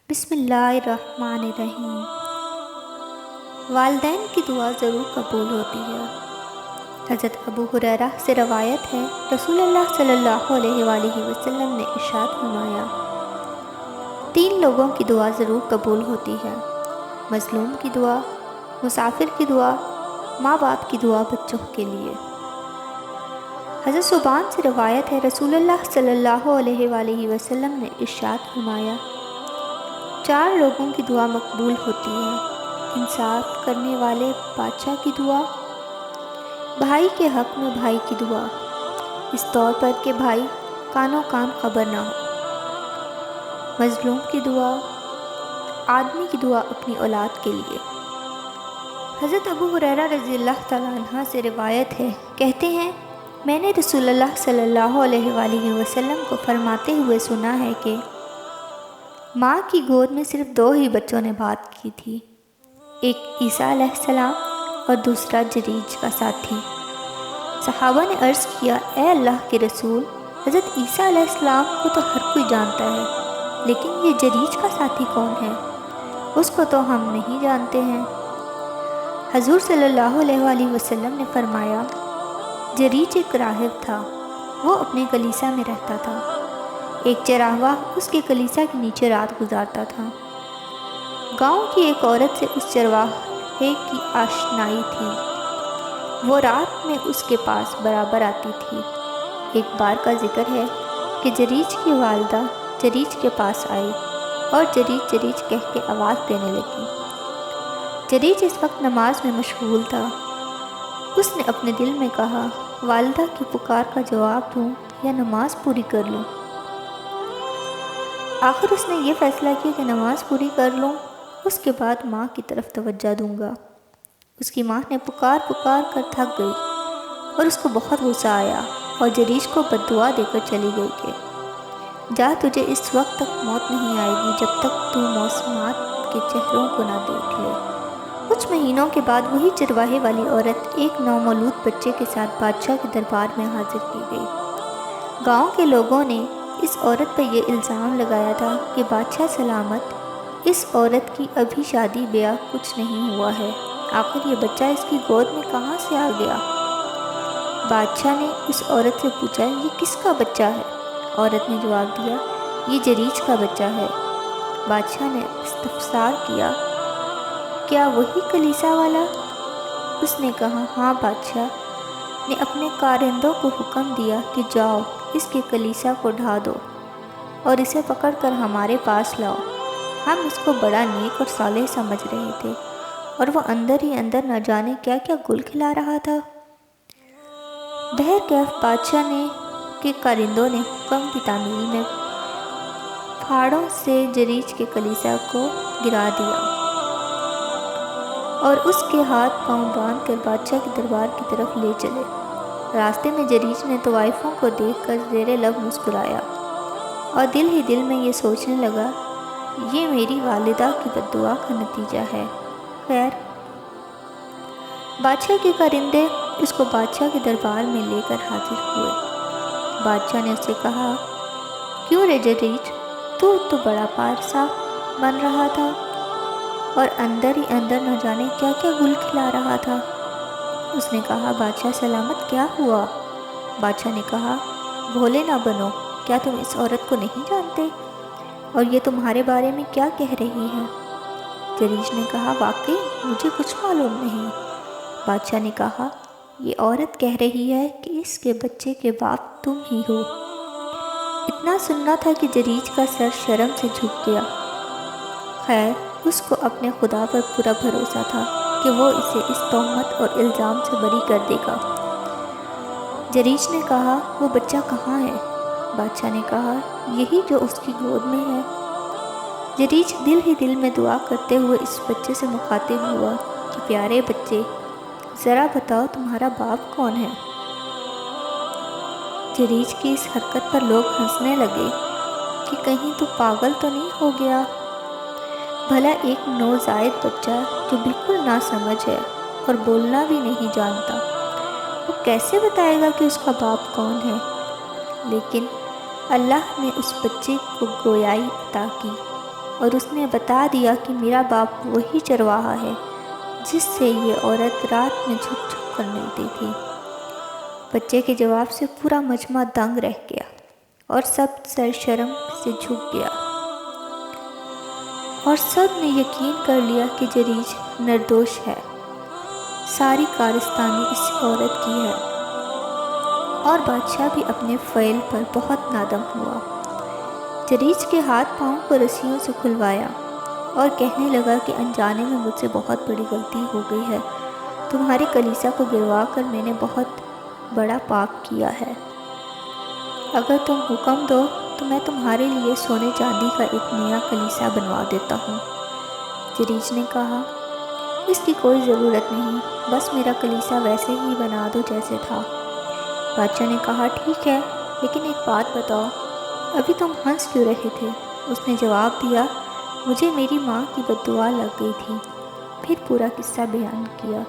بسم اللہ الرحمن الرحیم۔ والدین کی دعا ضرور قبول ہوتی ہے۔ حضرت ابو ہریرہ سے روایت ہے، رسول اللہ صلی اللہ علیہ وآلہ وسلم نے ارشاد فرمایا، 3 لوگوں کی دعا ضرور قبول ہوتی ہے: مظلوم کی دعا، مسافر کی دعا، ماں باپ کی دعا بچوں کے لیے۔ حضرت ثوبان سے روایت ہے، رسول اللہ صلی اللہ علیہ وآلہ وسلم نے ارشاد فرمایا، 4 لوگوں کی دعا مقبول ہوتی ہے: انصاف کرنے والے بادشاہ کی دعا، بھائی کے حق میں بھائی کی دعا، اس طور پر کہ بھائی کانوں کان خبر نہ ہو، مظلوم کی دعا، آدمی کی دعا اپنی اولاد کے لیے۔ حضرت ابو ہریرہ رضی اللہ تعالیٰ عنہ سے روایت ہے، کہتے ہیں، میں نے رسول اللہ صلی اللہ علیہ وآلہ وسلم کو فرماتے ہوئے سنا ہے کہ ماں کی گود میں صرف 2 ہی بچوں نے بات کی تھی، ایک عیسیٰ علیہ السلام اور دوسرا جریج کا ساتھی۔ صحابہ نے عرض کیا، اے اللہ کے رسول، حضرت عیسیٰ علیہ السلام کو تو ہر کوئی جانتا ہے، لیکن یہ جریج کا ساتھی کون ہے؟ اس کو تو ہم نہیں جانتے ہیں۔ حضور صلی اللہ علیہ وآلہ وسلم نے فرمایا، جریج ایک راہب تھا، وہ اپنے کلیسا میں رہتا تھا، ایک چراواہ اس کے کلیسا کے نیچے رات گزارتا تھا۔ گاؤں کی ایک عورت سے اس چرواہے کی آشنائی تھی، وہ رات میں اس کے پاس برابر آتی تھی۔ ایک بار کا ذکر ہے کہ جریج کی والدہ جریج کے پاس آئی اور جریج جریج کہہ کے آواز دینے لگی۔ جریج اس وقت نماز میں مشغول تھا۔ اس نے اپنے دل میں کہا، والدہ کی پکار کا جواب دوں یا نماز پوری کر لوں؟ آخر اس نے یہ فیصلہ کیا کہ نماز پوری کر لوں، اس کے بعد ماں کی طرف توجہ دوں گا۔ اس کی ماں نے پکار کر تھک گئی اور اس کو بہت غصہ آیا اور جریج کو بد دعا دے کر چلی گئی کہ جا، تجھے اس وقت تک موت نہیں آئے گی جب تک تو موسمات کے چہروں کو نہ دیکھ لے۔ کچھ مہینوں کے بعد وہی چرواہے والی عورت ایک نومولود بچے کے ساتھ بادشاہ کے دربار میں حاضر کی گئی۔ گاؤں کے لوگوں نے اس عورت پر یہ الزام لگایا تھا کہ بادشاہ سلامت، اس عورت کی ابھی شادی بیاہ کچھ نہیں ہوا ہے، آخر یہ بچہ اس کی گود میں کہاں سے آ گیا؟ بادشاہ نے اس عورت سے پوچھا، یہ کس کا بچہ ہے؟ عورت نے جواب دیا، یہ جریج کا بچہ ہے۔ بادشاہ نے استفسار کیا، کیا وہی کلیسا والا؟ اس نے کہا، ہاں۔ بادشاہ نے اپنے کارندوں کو حکم دیا کہ جاؤ، اس کے کلیسا کو ڈھا دو اور اسے پکڑ کر ہمارے پاس لاؤ۔ ہم اس کو بڑا نیک اور صالح سمجھ رہے تھے اور وہ اندر ہی اندر نہ جانے کیا کیا گل کھلا رہا تھا۔ بہرکیف بادشاہ کے کارندوں نے حکم کی تعمیل میں پھاڑوں سے جریج کے کلیسا کو گرا دیا اور اس کے ہاتھ پاؤں باندھ کر بادشاہ کے دربار کی طرف لے چلے۔ راستے میں جریج نے طوائفوں کو دیکھ کر زیر لب مسکرایا اور دل ہی دل میں یہ سوچنے لگا، یہ میری والدہ کی بد دعا کا نتیجہ ہے۔ خیر، بادشاہ کے کارندے اس کو بادشاہ کے دربار میں لے کر حاضر ہوئے۔ بادشاہ نے اس سے کہا، کیوں رے جریج، تو بڑا پارسا بن رہا تھا اور اندر ہی اندر نہ جانے کیا کیا گل کھلا رہا تھا؟ اس نے کہا، بادشاہ سلامت، کیا ہوا؟ بادشاہ نے کہا، بھولے نہ بنو، کیا تم اس عورت کو نہیں جانتے اور یہ تمہارے بارے میں کیا کہہ رہی ہے؟ جریج نے کہا، واقعی مجھے کچھ معلوم نہیں۔ بادشاہ نے کہا، یہ عورت کہہ رہی ہے کہ اس کے بچے کے باپ تم ہی ہو۔ اتنا سننا تھا کہ جریج کا سر شرم سے جھک گیا۔ خیر، اس کو اپنے خدا پر پورا بھروسہ تھا کہ وہ اسے اس تہمت اور الزام سے بری کر دے گا۔ جریج نے کہا، وہ بچہ کہاں ہے؟ بادشاہ نے کہا، یہی جو اس کی گود میں ہے۔ جریج دل ہی دل میں دعا کرتے ہوئے اس بچے سے مخاطب ہوا کہ پیارے بچے، ذرا بتاؤ تمہارا باپ کون ہے؟ جریج کی اس حرکت پر لوگ ہنسنے لگے کہ کہیں تو پاگل تو نہیں ہو گیا؟ بھلا ایک نوزائیدہ بچہ جو بالکل ناسمجھ ہے اور بولنا بھی نہیں جانتا، وہ کیسے بتائے گا کہ اس کا باپ کون ہے؟ لیکن اللہ نے اس بچے کو گویائی عطا کی اور اس نے بتا دیا کہ میرا باپ وہی چرواہا ہے جس سے یہ عورت رات میں جھک جھک کر ملتی تھی۔ بچے کے جواب سے پورا مجمع دنگ رہ گیا اور سب سرشرم سے جھک گیا، اور سب نے یقین کر لیا کہ جریج نردوش ہے۔ ساری کارستانی اس عورت کی ہے، اور بادشاہ بھی اپنے فعل پر بہت نادم ہوا۔ جریج کے ہاتھ پاؤں کو رسیوں سے کھلوایا اور کہنے لگا کہ انجانے میں مجھ سے بہت بڑی غلطی ہو گئی ہے۔ تمہاری کلیسا کو گروا کر میں نے بہت بڑا پاپ کیا ہے۔ اگر تم حکم دو تو میں تمہارے لیے سونے چاندی کا ایک نیا کلیسا بنوا دیتا ہوں۔ جریج نے کہا، اس کی کوئی ضرورت نہیں، بس میرا کلیسا ویسے ہی بنا دو جیسے تھا۔ بادشاہ نے کہا، ٹھیک ہے، لیکن ایک بات بتاؤ، ابھی تم ہنس کیوں رہے تھے؟ اس نے جواب دیا، مجھے میری ماں کی بد دعا لگ گئی تھی۔ پھر پورا قصہ بیان کیا۔